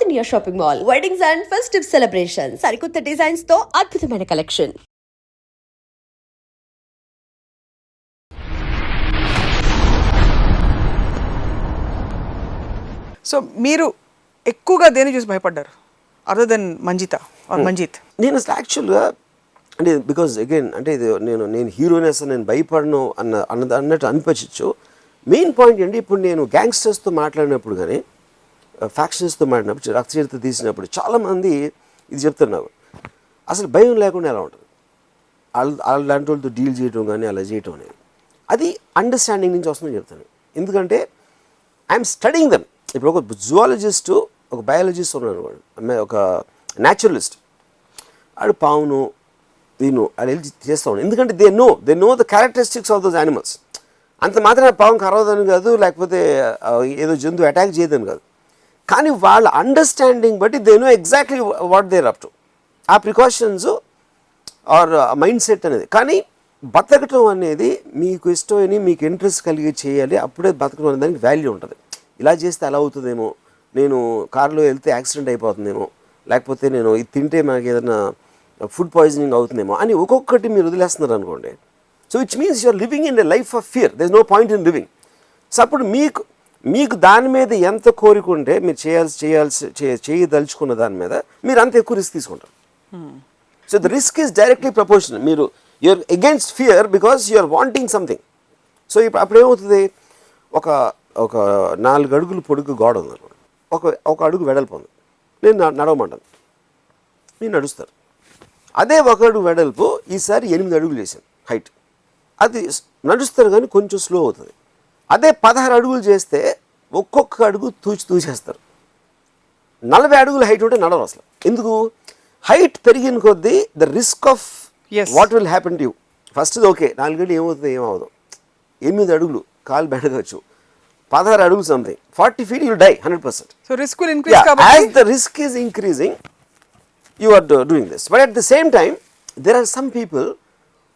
India shopping mall. Weddings and festive celebrations. సరికొత్త designs తో అద్భుతమైన కలెక్షన్. సో మీరు ఎక్కువగా దేని చూసి భయపడ్డారు అదర్ దెన్ మంజిత్? నేను అసలు యాక్చువల్గా అంటే బికాజ్ అగైన్ అంటే ఇది నేను హీరోనెస్ నేను భయపడను అన్నట్టు అనిపించచ్చు. మెయిన్ పాయింట్ ఏంటి, ఇప్పుడు నేను గ్యాంగ్స్టర్స్తో మాట్లాడినప్పుడు కానీ ఫ్యాక్షన్స్తో మాట్లాడినప్పుడు రక్తచరిత్ర తీసినప్పుడు చాలామంది ఇది చెప్తున్నారు, అసలు భయం లేకుండా ఎలా ఉంటుంది అలాంటి వాళ్ళతో డీల్ చేయడం కానీ అలా చేయటం అనేది. అది అండర్స్టాండింగ్ నుంచి వస్తుందని చెప్తాను. ఎందుకంటే ఐఎమ్ స్టడీయింగ్ దెమ్. ఇప్పుడు ఒక జువాలజిస్టు ఒక బయాలజిస్ట్ ఉన్నాడు, ఒక న్యాచురలిస్ట్, ఆడు పావును దీన్ని అది వెళ్ళి చేస్తూ ఉన్నాడు. ఎందుకంటే they know the characteristics of those animals. అంత మాత్రమే పాము కరవదని కాదు, లేకపోతే ఏదో జంతువు అటాక్ చేయదని కాదు, కానీ వాళ్ళ అండర్స్టాండింగ్ బట్టి they know exactly what they're up to. ఆ ప్రికాషన్స్ ఆర్ మైండ్ సెట్ అనేది. కానీ బతకటం అనేది మీకు ఇష్టమని మీకు ఇంట్రెస్ట్ కలిగి చేయాలి, అప్పుడే బతకడం అనే దానికి వాల్యూ ఉంటుంది. ఇలా చేస్తే అలా అవుతుందేమో, నేను కారులో వెళ్తే యాక్సిడెంట్ అయిపోతుందేమో, లేకపోతే నేను ఇది తింటే మనకి ఏదైనా ఫుడ్ పాయిజనింగ్ అవుతుందేమో అని ఒక్కొక్కటి మీరు వదిలేస్తున్నారు అనుకోండి. So which means you're living in a life of fear. There is no point in living. So అప్పుడు మీకు దాని మీద ఎంత కోరికుంటే మీరు చేయదలుచుకున్న దాని మీద మీరు అంత ఎక్కువ రిస్క్ తీసుకుంటారు. So the risk is directly proportional. You're against fear because you're wanting something. So ఇప్పుడు అప్పుడు ఏమవుతుంది, ఒక 4 అడుగులు పొడుగు గోడ ఉంది, ఒక అడుగు వెడల్పు ఉంది, నేను నడవమంటాను, మీరు నడుస్తారు. అదే 1 అడుగు వెడల్పు ఈసారి 8 అడుగులు చేశాను హైట్, అది నడుస్తారు కానీ కొంచెం స్లో అవుతుంది. అదే 16 అడుగులు చేస్తే ఒక్కొక్క అడుగు తూచేస్తారు. 40 అడుగులు హైట్ ఉంటే నడవరు అసలు. ఎందుకు? హైట్ పెరిగిన కొద్దీ the risk of what will happen to you. First okay 4 అడుగులు ఏమవుతుంది ఏమవుతుంది, 8 అడుగులు కాలు బెడగచ్చు, 16 అడుగులు something, 40 feet you die 100%. So risk will increase. As the risk is increasing, you are doing this. But at the same time, there are some people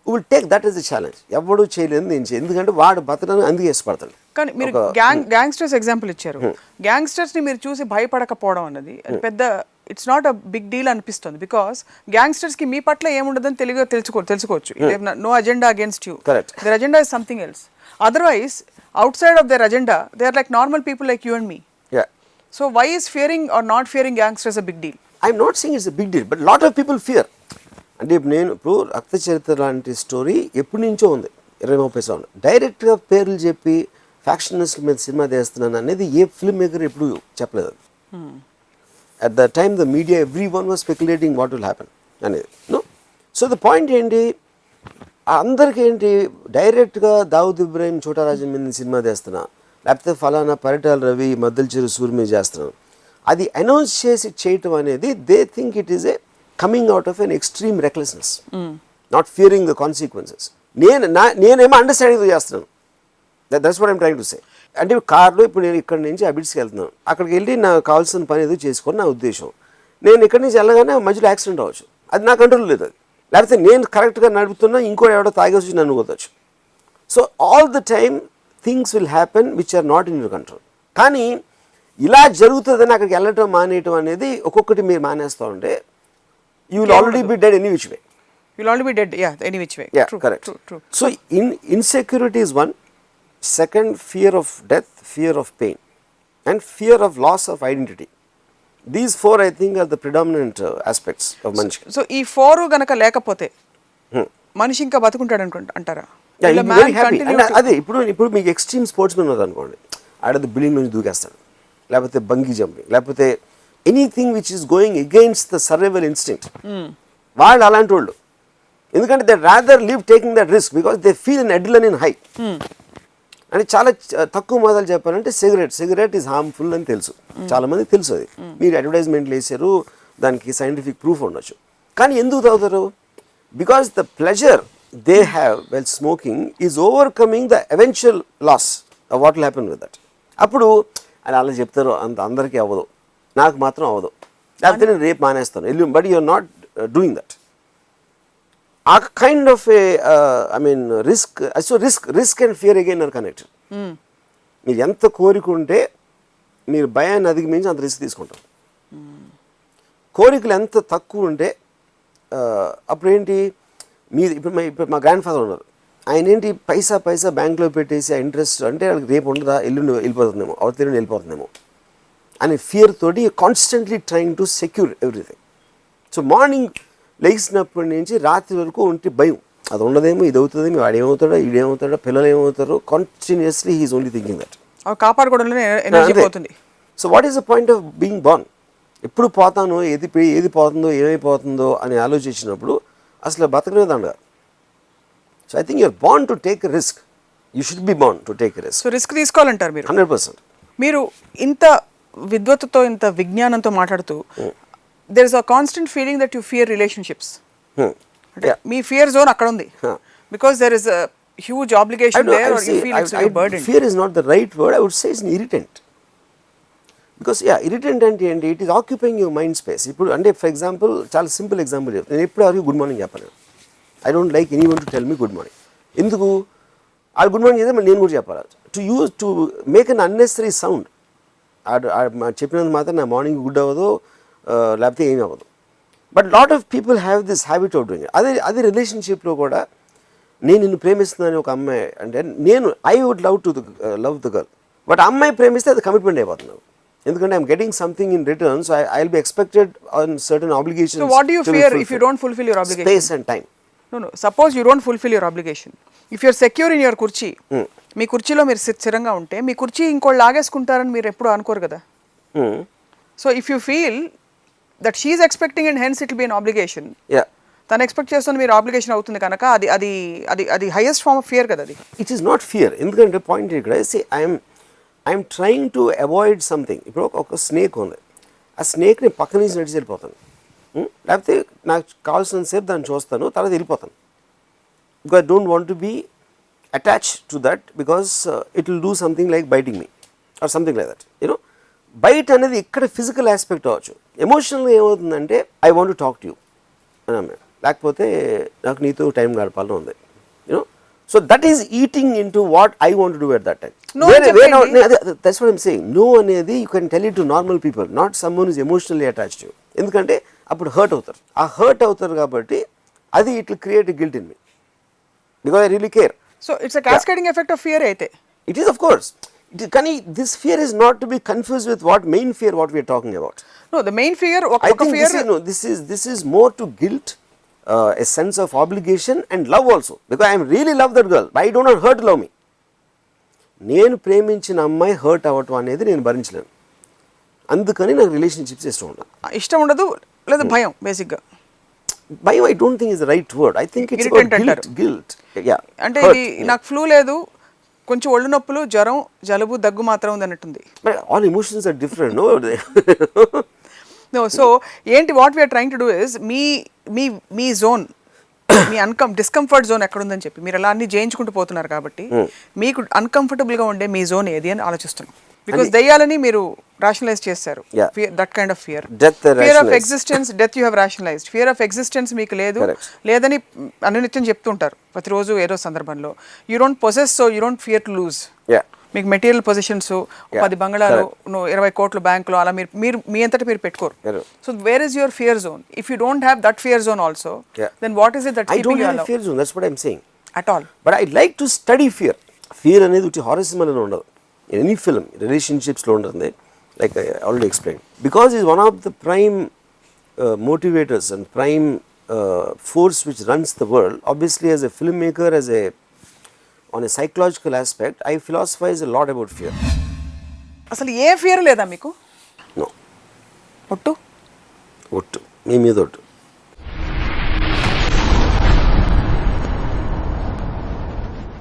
who will take that as a challenge. ఎవడు చేయలేదు నేను చేయలేదు, ఎందుకంటే వాడు బతకడానికి అందుకే ఇష్టపడతాడు. కానీ మీరు గ్యాంగ్స్టర్స్ ఎగ్జాంపుల్ ఇచ్చారు. గ్యాంగ్స్టర్స్ని మీరు చూసి భయపడకపోవడం అన్నది పెద్ద it's not a big deal అనిపిస్తుంది. బికాస్ గ్యాంగ్స్టర్స్కి మీ పట్ల ఏముండదని తెలుసుకోవచ్చు. No agenda against you, their agenda is something else. Otherwise outside of their agenda they are like normal people like you and me. Yeah. So why is fearing or not fearing gangsters a big deal? I'm not saying it's a big deal, but lot of people fear. అంటే నేను ఇప్పుడు రక్త చరిత్ర లాంటి story ఎప్పటి నుంచో ఉంది, 20-30 సంవత్సరాలు. డైరెక్ట్గా పేర్లు చెప్పి ఫ్యాక్షనిస్ట్ మీద సినిమా తీస్తున్నాను అనేది ఏ ఫిల్మ్ మేకర్ ఎప్పుడు చెప్పలేదు. At the time the media every one was speculating what will happen అనేది. నో, సో ద పాయింట్ ఏంటి, అందరికీ ఏంటి, డైరెక్ట్గా దావుద్ ఇబ్రాహిం చోటారాజన్ మీద సినిమా చేస్తున్నా, లేకపోతే ఫలానా పరిటాల రవి మద్దెల చెరు సూరి మీద చేస్తున్నాను, అది అనౌన్స్ చేసి చేయటం అనేది they think it is a coming out of an extreme recklessness, not Fearing the consequences. నేనేమో అండర్స్టాండింగ్తో చేస్తున్నాను. That's what I'm trying to say. అంటే కార్లో ఇప్పుడు నేను ఇక్కడ నుంచి అబిడ్స్కి వెళ్తున్నాను, అక్కడికి వెళ్ళి నాకు కావాల్సిన పని ఏదో చేసుకొని నా ఉద్దేశం. నేను ఇక్కడి నుంచి వెళ్ళగానే మధ్యలో యాక్సిడెంట్ అవ్వచ్చు, అది నా కంట్రోల్ లేదు. అది లేకపోతే నేను కరెక్ట్గా నడుపుతున్నా ఇంకో ఎవడో తాగేసి నన్ను కొట్టచ్చు. So all the time things will happen which are not in your control. కానీ ఇలా జరుగుతుందని అక్కడికి వెళ్ళటం మానేయటం అనేది ఒక్కొక్కటి మీరు మానేస్తూ ఉంటే you will already be dead any which way. You'll already be dead, yeah, any which way. Yeah, true, correct. True. So insecurity is one. Second, fear of death, fear of pain, and fear of loss of identity. These 4 I think are the predominant aspects of Manishi. So ee 4 ganaka lekapothe Manishi inka batukuntadu antaరా? Yeah, he'll be very happy. And ade ఇప్పుడు మీకు extreme sportsmen ఉన్నారు అనుకోండి, ఆడది building నుంచి దూకేస్తాడు, లేకపోతే bungee jumping, లేకపోతే anything which is going against the survival instinct. వాళ్ళు అలాంటి వాళ్ళు. ఎందుకంటే they rather live taking that risk because they feel in adrenaline high. అని చాలా తక్కువ మొదలు చెప్పాలంటే సిగరెట్ ఈజ్ హార్మ్ఫుల్ అని తెలుసు, చాలా మంది తెలుసు. అది మీరు అడ్వర్టైజ్మెంట్లు వేసారు, దానికి సైంటిఫిక్ ప్రూఫ్ ఉండొచ్చు. కానీ ఎందుకు తాగుతారు? Because the pleasure they have well smoking is overcoming the eventual loss of what will happen with that. అప్పుడు అని అలా చెప్తారు, అందరికీ అవ్వదు, నాకు మాత్రం అవ్వదు, లేకపోతే నేను రేపు మానేస్తాను, but you are not doing that. ఆ kind of risk and fear again are connected. మీరు ఎంత కోరికుంటే మీరు భయాన్ని అధిగమించి అంత రిస్క్ తీసుకుంటారు. కోరికలు ఎంత తక్కువ ఉంటే అప్పుడు ఏంటి ఇప్పుడు మా గ్రాండ్ ఫాదర్ ఉన్నారు, ఆయన ఏంటి పైసా బ్యాంక్లో పెట్టేసి ఆ ఇంట్రెస్ట్ అంటే వాళ్ళకి రేపు ఉండదా, ఎల్లుండి వెళ్ళిపోతుందేమో, అవతల వెళ్ళిపోతుందేమో అనే ఫియర్ తోటి constantly trying to secure everything. So morning లేచినప్పటి నుంచి రాత్రి వరకు ఉంటే భయం, అది ఉండదేమో, ఇది అవుతుందేమో, వాడేమవుతాడో, ఈడేమవుతాడో, పిల్లలు ఏమవుతారో, continuously he is only thinking that. కాపాడుకోవడంలో ఎనర్జీ పోతుంది. So what is the point of being born? ఎప్పుడు పోతాను, ఏది పోతుందో, ఏమైపోతుందో అని ఆలోచించినప్పుడు అసలు బతకనే దండగా. So I think you're born to take risk. You should be born to take risk. So risk తీసుకోవాలంటారు మీరు 100%. మీరు ఇంత విద్వత్తుతో, ఇంత విజ్ఞానంతో మాట్లాడుతూ there is a constant feeling that you fear relationships. అంటే మీ ఫియర్ జోన్ అక్కడ ఉంది, because there is a huge obligation there, are you feel it's a burden. Fear is not the right word. I would say it's an irritant. Because irritant అంటే ఏంటి, it is occupying your mind space. ఇప్పుడు అంటే for example, చాలా simple example చెప్తాను. నేను ఎప్పుడు good morning చెప్పాను. I don't like any one to tell me good morning. ఎందుకు? ఆ గుడ్ మార్నింగ్ చేస్తే నేను కూడా చెప్పాలి. To make an unnecessary sound. చెప్పినందుకు మాత్రం నా మార్నింగ్ గుడ్ అవ్వదు, లేకపోతే ఏమీ అవ్వదు. But lot of people have this habit of doing. అదే రిలేషన్షిప్లో కూడా నేను నిన్ను ప్రేమిస్తున్నాను ఒక అమ్మాయి అంటే, I would love the girl, but అమ్మాయి ప్రేమిస్తే అది కమిట్మెంట్ అయిపోతున్నాను. ఎందుకంటే I'm getting something in return, so I will be expected on certain obligations. So what do you fear if you don't fulfill your obligation? Space and time. No, suppose you don't fulfill your obligation. If you're secure in your kurchi, మీ కుర్చీలో మీరు స్థిరంగా ఉంటే మీ కుర్చీ ఇంకోళ్ళు లాగేసుకుంటారని మీరు ఎప్పుడు అనుకోరు కదా. So if you feel that she's expecting and hence it will be an obligation, తను ఎక్స్పెక్ట్ చేస్తున్న మీరు ఆబ్లిగేషన్ అవుతుంది కనుక అది హైయెస్ట్ ఫార్మ్ ఆఫ్ ఫియర్ కదా. అది ఇట్ ఈస్ నాట్ ఫియర్. ఎందుకంటే పాయింట్ ఇక్కడ I'm trying to avoid something. ఇప్పుడు ఒక స్నేక్ ఉంది, ఆ స్నేక్ని పక్క నుంచి నడిచి వెళ్ళిపోతాను, లేకపోతే నాకు కావాల్సిన సేపు దాన్ని చూస్తాను, తర్వాత వెళ్ళిపోతాను. Because I don't want to be attached to that, because it will do something like biting me or something like that. You know, bite అనేది ఇక్కడ ఫిజికల్ ఆస్పెక్ట్ అవ్వచ్చు. ఎమోషనల్గా ఏమవుతుందంటే I want to talk to you అని, లేకపోతే నాకు నీతో time గడపాలని ఉంది. You know, so that is eating into what I want to do at that time. That's what I'm saying. No అనేది you can tell it to normal people, not someone is emotionally attached to you. ఎందుకంటే అప్పుడు hurt అవుతారు. ఆ hurt అవుతారు కాబట్టి అది it will create a guilt in me, because I really care. So it's a cascading effect of fear అయితే. It is, of course. కానీ this fear is not to be confused with what main fear what we are talking about. No, the main fear, I think this is more to guilt, a sense of obligation and love also. Because I really love that girl, but I do not hurt love me. నేను ప్రేమించిన అమ్మాయి hurt అవ్వటం అనేది నేను భరించలేను. అందుకని నాకు relationships ఇష్టం ఉండదు లేదా భయం. బేసిక్గా భయం I don't think is the right word. I think it's guilt. అంటే ఇది నాకు ఫ్లూ లేదు, కొంచెం ఒళ్ళు నొప్పులు, జ్వరం, జలుబు, దగ్గు మాత్రం ఉంది అన్నట్టుంది. All emotions are different. No, so ఏంటి what we're trying to do is మీ జోన్, మీ డిస్కంఫర్ట్ జోన్ ఎక్కడుందని చెప్పి మీరు అలా అన్ని జయించుకుంటూ పోతున్నారు కాబట్టి మీకు అన్కంఫర్టబుల్గా ఉండే మీ జోన్ ఏది అని ఆలోచిస్తున్నాం. బికాస్ దయ్యాలని మీరు రాషనలైజ్ చేశారు. That kind of fear of existence, death you have rationalized. Fear of existence మీకు లేదని అనునిత్యం చెప్తుంటారు ప్రతిరోజు ఏదో సందర్భంలో. You don't possess, so you don't fear to lose. మీకు మెటీరియల్ పొజిషన్స్, 10 బంగళాలు, 20 కోట్లు బ్యాంకులో, అలా మీరు మీ అంతటా మీరు పెట్టుకోరు. So where is your fear zone? If you don't have that fear zone also, then what is it that keeping you aloud? I don't have fear zone. That's what I'm saying. At all. But I like to study fear. Fear అనేది ఉట్టి horror cinema లో ఉండదు. In any film, relationships lo ఉంటుంది, like I already explained. Because it's one of the prime motivators and prime force which runs the world. Obviously, as a filmmaker, on a psychological aspect, I philosophize a lot about fear. అసలు ఏ fear లేదా మీకు? No. ఒట్టు మీ మీద ఒట్టు.